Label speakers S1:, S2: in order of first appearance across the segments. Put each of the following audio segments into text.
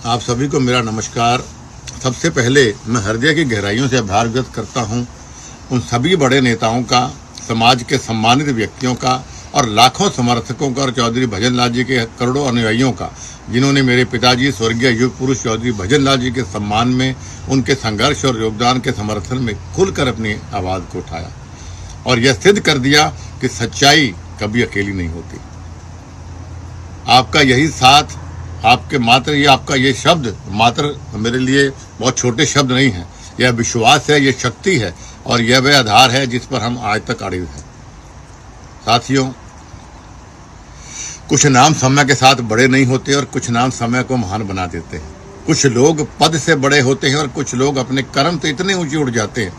S1: आप सभी को मेरा नमस्कार। सबसे पहले मैं हृदय की गहराइयों से आभार व्यक्त करता हूं उन सभी बड़े नेताओं का, समाज के सम्मानित व्यक्तियों का और लाखों समर्थकों का और चौधरी भजन लाल जी के करोड़ों अनुयायियों का, जिन्होंने मेरे पिताजी स्वर्गीय युग पुरुष चौधरी भजन लाल जी के सम्मान में, उनके संघर्ष और योगदान के समर्थन में खुलकर अपनी आवाज़ को उठाया और यह सिद्ध कर दिया कि सच्चाई कभी अकेली नहीं होती। आपका यही साथ, आपका ये शब्द मात्र मेरे लिए बहुत छोटे शब्द नहीं है। यह विश्वास है, यह शक्ति है और यह वह आधार है जिस पर हम आज तक अड़े हैं। साथियों, कुछ नाम समय के साथ बड़े नहीं होते और कुछ नाम समय को महान बना देते हैं। कुछ लोग पद से बड़े होते हैं और कुछ लोग अपने कर्म से इतने ऊंचे उठ जाते हैं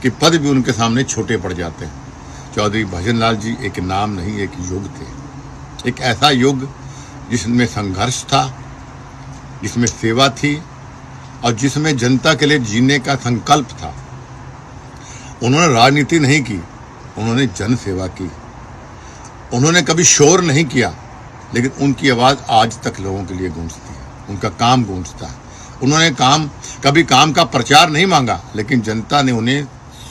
S1: कि पद भी उनके सामने छोटे पड़ जाते हैं। चौधरी भजन लाल जी एक नाम नहीं, एक युग थे। एक ऐसा युग जिसमें संघर्ष था, जिसमें सेवा थी और जिसमें जनता के लिए जीने का संकल्प था। उन्होंने राजनीति नहीं की, उन्होंने जन सेवा की। उन्होंने कभी शोर नहीं किया, लेकिन उनकी आवाज़ आज तक लोगों के लिए गूंजती है, उनका काम गूंजता है। उन्होंने कभी काम का प्रचार नहीं मांगा, लेकिन जनता ने उन्हें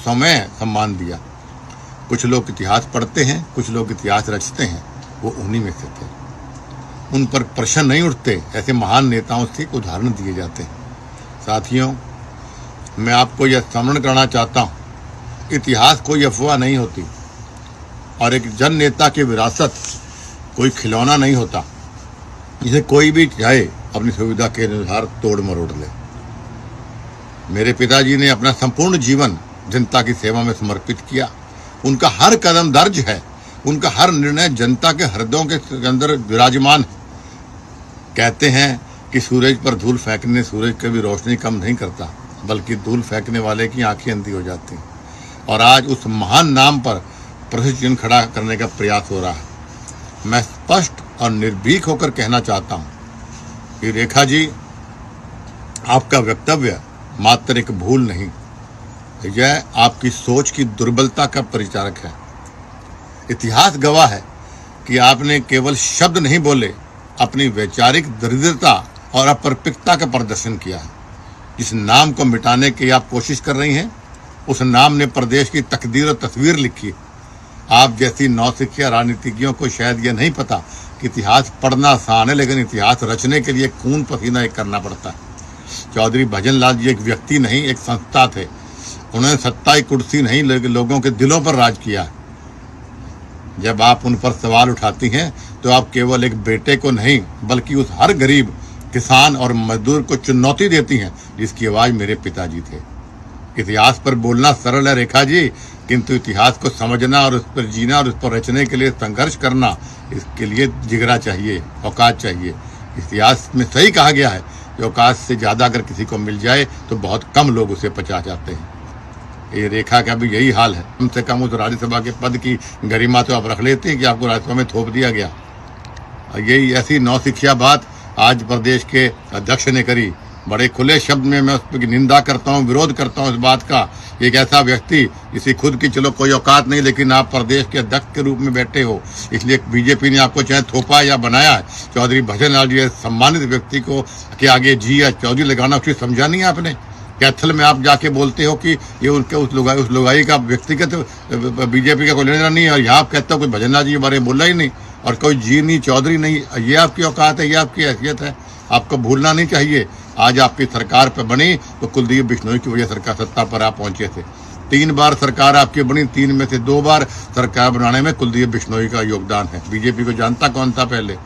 S1: समय सम्मान दिया। कुछ लोग इतिहास पढ़ते हैं, कुछ लोग इतिहास रचते हैं, वो उन्हीं में से थे। उन पर प्रश्न नहीं उठते, ऐसे महान नेताओं से उदाहरण दिए जाते हैं। साथियों, मैं आपको यह स्मरण करना चाहता हूँ, इतिहास कोई अफवाह नहीं होती और एक जन नेता की विरासत कोई खिलौना नहीं होता जिसे कोई भी चाहे अपनी सुविधा के अनुसार तोड़ मरोड़ ले। मेरे पिताजी ने अपना संपूर्ण जीवन जनता की सेवा में समर्पित किया। उनका हर कदम दर्ज है, उनका हर निर्णय जनता के हृदयों के अंदर विराजमान है। कहते हैं कि सूरज पर धूल फेंकने सूरज कभी रोशनी कम नहीं करता, बल्कि धूल फेंकने वाले की आंखें अंधी हो जाती हैं। और आज उस महान नाम पर प्रश्न चिन्ह खड़ा करने का प्रयास हो रहा है। मैं स्पष्ट और निर्भीक होकर कहना चाहता हूँ कि रेखा जी, आपका वक्तव्य मात्र एक भूल नहीं, यह आपकी सोच की दुर्बलता का परिचारक है। इतिहास गवाह है कि आपने केवल शब्द नहीं बोले, अपनी वैचारिक दरिद्रता और अपरिपक्वता का प्रदर्शन किया है। जिस नाम को मिटाने की आप कोशिश कर रही हैं, उस नाम ने प्रदेश की तकदीर और तस्वीर लिखी। आप जैसी नौसिखिया राजनीतिज्ञों को शायद यह नहीं पता कि इतिहास पढ़ना आसान है, लेकिन इतिहास रचने के लिए खून पसीना एक करना पड़ता है। चौधरी भजन लाल जी एक व्यक्ति नहीं, एक संस्था थे। उन्होंने सत्ता की कुर्सी नहीं, लेकिन लोगों के दिलों पर राज किया है। जब आप उन पर सवाल उठाती हैं तो आप केवल एक बेटे को नहीं, बल्कि उस हर गरीब, किसान और मजदूर को चुनौती देती हैं जिसकी आवाज़ मेरे पिताजी थे। इतिहास पर बोलना सरल है रेखा जी, किंतु इतिहास को समझना और उस पर जीना और उस पर रचने के लिए संघर्ष करना, इसके लिए जिगरा चाहिए, औकात चाहिए। इतिहास में सही कहा गया है कि औकात से ज़्यादा अगर किसी को मिल जाए तो बहुत कम लोग उसे पचा जाते हैं। ये रेखा का भी यही हाल है। कम से कम उस राज्यसभा के पद की गरिमा तो आप रख लेते हैं कि आपको राज्यसभा में थोप दिया गया। यही ऐसी नौसिखिया बात आज प्रदेश के अध्यक्ष ने करी। बड़े खुले शब्द में मैं उस पर निंदा करता हूँ, विरोध करता हूँ इस बात का। एक ऐसा व्यक्ति जिसकी खुद की चलो कोई औकात नहीं, लेकिन आप प्रदेश के अध्यक्ष के रूप में बैठे हो, इसलिए बीजेपी ने आपको चाहे थोपा या बनाया है। चौधरी भजन लाल जी सम्मानित व्यक्ति को के आगे जी या चौधरी लगाना उसे समझा नहीं आपने। कैथल में आप जाके बोलते हो कि ये उनके उस लुगाई का व्यक्तिगत बीजेपी का कोई लेना नहीं है, और यहाँ आप कहते हो कोई भजन लाल जी के बारे में बोला ही नहीं और कोई जी नहीं, चौधरी नहीं। ये आपकी औकात है, ये आपकी हैसियत है, आपको भूलना नहीं चाहिए। आज आपकी सरकार पर बनी तो कुलदीप बिश्नोई की वजह सरकार सत्ता पर आप पहुंचे थे। 3 बार सरकार आपकी बनी, 3 में से 2 बार सरकार बनाने में कुलदीप बिश्नोई का योगदान है। बीजेपी को जानता कौन था पहले?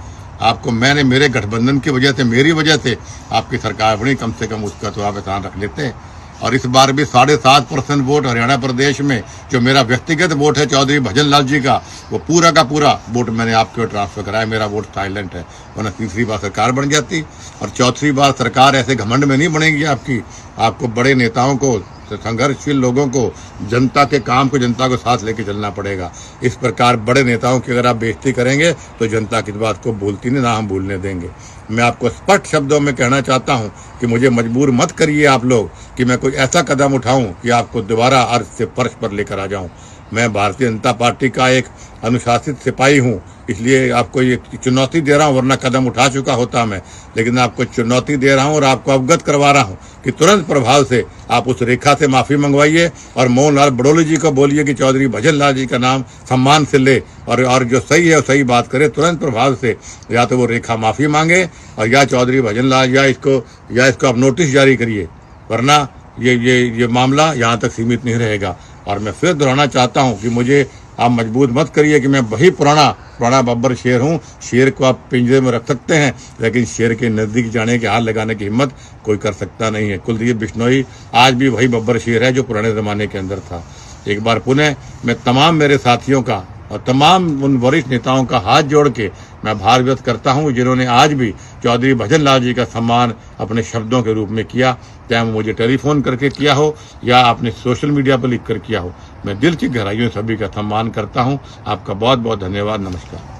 S1: आपको मेरे गठबंधन की वजह से, मेरी वजह से आपकी सरकार बनी। कम से कम उसका तो आप एहसान रख लेते हैं। और इस बार भी 7.5% वोट हरियाणा प्रदेश में, जो मेरा व्यक्तिगत वोट है चौधरी भजन लाल जी का, वो पूरा का पूरा वोट मैंने आपके ट्रांसफर कराया। मेरा वोट साइलेंट है, वरना तीसरी बार सरकार बन जाती। और चौथी बार सरकार ऐसे घमंड में नहीं बनेगी आपकी। आपको बड़े नेताओं को, संघर्षशील लोगों को, जनता के काम को, जनता को साथ लेके चलना पड़ेगा। इस प्रकार बड़े नेताओं की अगर आप बेइज्जती करेंगे तो जनता किस बात को भूलती नहीं, ना हम भूलने देंगे। मैं आपको स्पष्ट शब्दों में कहना चाहता हूं कि मुझे मजबूर मत करिए आप लोग कि मैं कोई ऐसा कदम उठाऊं कि आपको दोबारा अर्थ से फर्श पर लेकर आ जाऊं। मैं भारतीय जनता पार्टी का एक अनुशासित सिपाही हूं, इसलिए आपको ये चुनौती दे रहा हूं, वरना कदम उठा चुका होता मैं। लेकिन आपको चुनौती दे रहा हूं और आपको अवगत करवा रहा हूं कि तुरंत प्रभाव से आप उस रेखा से माफी मंगवाइए और मोहन लाल बड़ोली जी को बोलिए कि चौधरी भजन लाल जी का नाम सम्मान से ले और जो सही है वो सही बात करे। तुरंत प्रभाव से या तो वो रेखा माफी मांगे और या चौधरी भजन लाल या इसको आप नोटिस जारी करिए, वरना ये मामला यहाँ तक सीमित नहीं रहेगा। और मैं फिर दोहराना चाहता हूँ कि मुझे आप मजबूर मत करिए कि मैं वही पुराना बब्बर शेर हूँ। शेर को आप पिंजरे में रख सकते हैं, लेकिन शेर के नजदीक जाने के हाथ लगाने की हिम्मत कोई कर सकता नहीं है। कुलदीप बिश्नोई आज भी वही बब्बर शेर है जो पुराने जमाने के अंदर था। एक बार पुनः मैं तमाम मेरे साथियों का और तमाम उन वरिष्ठ नेताओं का हाथ जोड़ के मैं आभार व्यक्त करता हूं जिन्होंने आज भी चौधरी भजन लाल जी का सम्मान अपने शब्दों के रूप में किया, चाहे मुझे टेलीफोन करके किया हो या आपने सोशल मीडिया पर लिख कर किया हो। मैं दिल की गहराइयों से सभी का सम्मान करता हूं। आपका बहुत बहुत धन्यवाद। नमस्कार।